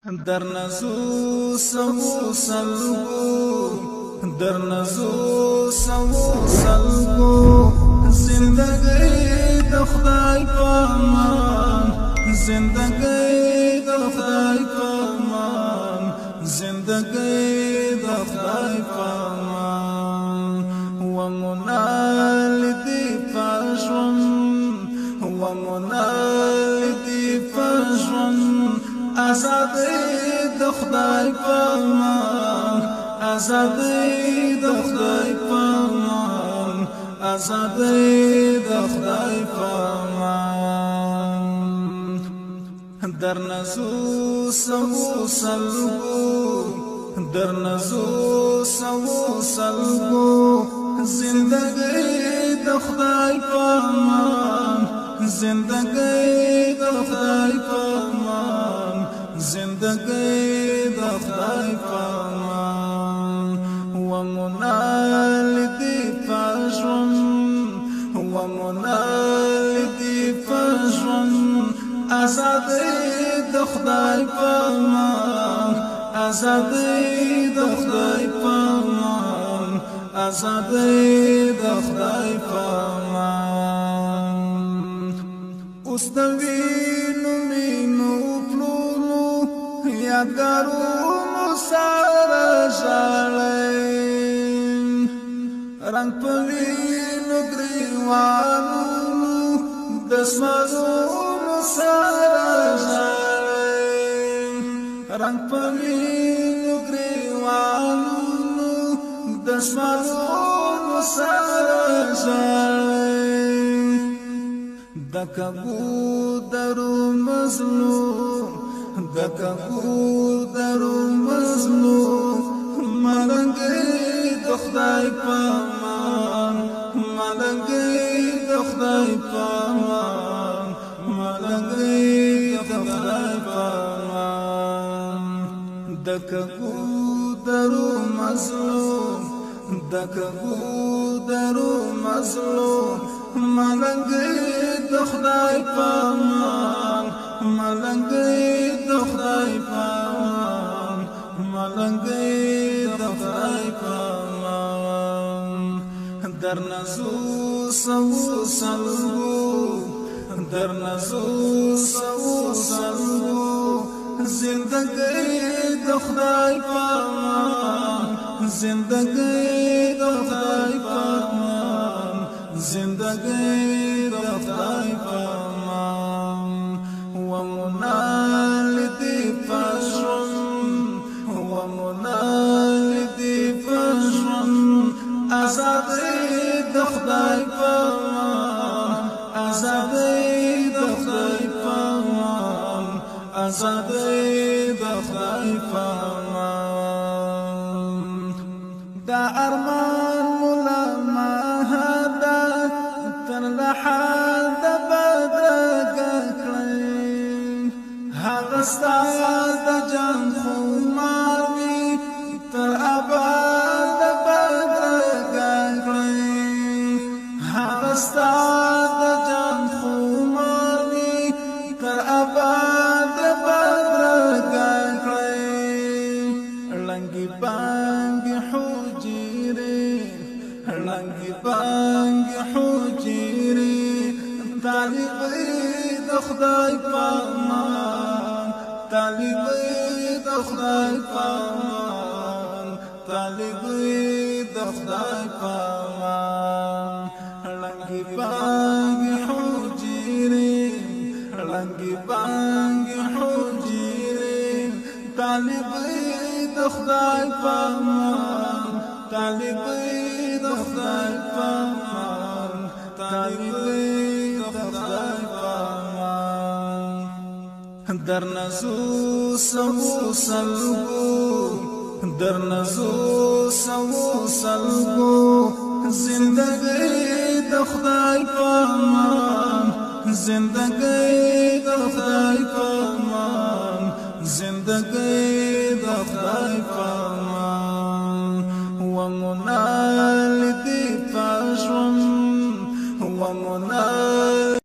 در نزو سو سلگو در نزو سو سلگو زندگی د خدای پامان زندگی د خدای پامان زندگی د خدای پامان و منال دی پاجون و منال دی پاجون آزادی د خدای پامان آزادی د خدای پامان آزادی د خدای پامان در نزو سو سلگو در نزو سو سلگو زندگی د خدای پامان زندگی د خدای پامان زندگی د خدای پامان و منال دی پاجون و منال دی پاجون آزادی د خدای پامان آزادی د خدای پامان آزادی د خدای پامان اوس د وینو مینو پلونو یادګارونو سره ژاړئ رنګ په وینو ګریوانونو د سمازونو سره ژاړئ رنګ په وینو ګریوانونو د سمازونو سره ژاړئ د کبوترو مظلوم د کبوترو مظلوم ملنګي د خدای پامان ملنګي د خدای پامان ملنګي د خدای پامان د کبوترو مظلوم د کبوترو مظلوم ملنګي د خدای پامان ملنګي د خدای پامان ملنګي د خدای پامان در نزو سو سلگو در نزو سو سلگو زندگی د خدای پامان زندگی د خدای پامان زندگی د خدای پامان و منال دی پاجون و منال دی پاجون آزادی د خدای پامان آزادی د خدای پامان آزادی د خدای پامان دا ارمان مولا مهدا تر لحد بدرګ کړی هغه ستاد جان خو ماوي تر ابد بدرګ کړی هغه ستاد جان خو ماوي تر ابد بدرګ کړی لنګي بانګ حجيري لنګي بانګ حجيري طالبي د خدای پامان طالبي د خدای پامان طالبي د خدای پامان لنګي بانګ حجيري لنګي بانګ حجيري طالبي د خدای پامان طالبي د خدای پامان طالبي د خدای پامان در نزو سو سلگو در نزو سو سلگو زندگی د خدای پامان زندگی د خدای پامان زندگی د خدای پامان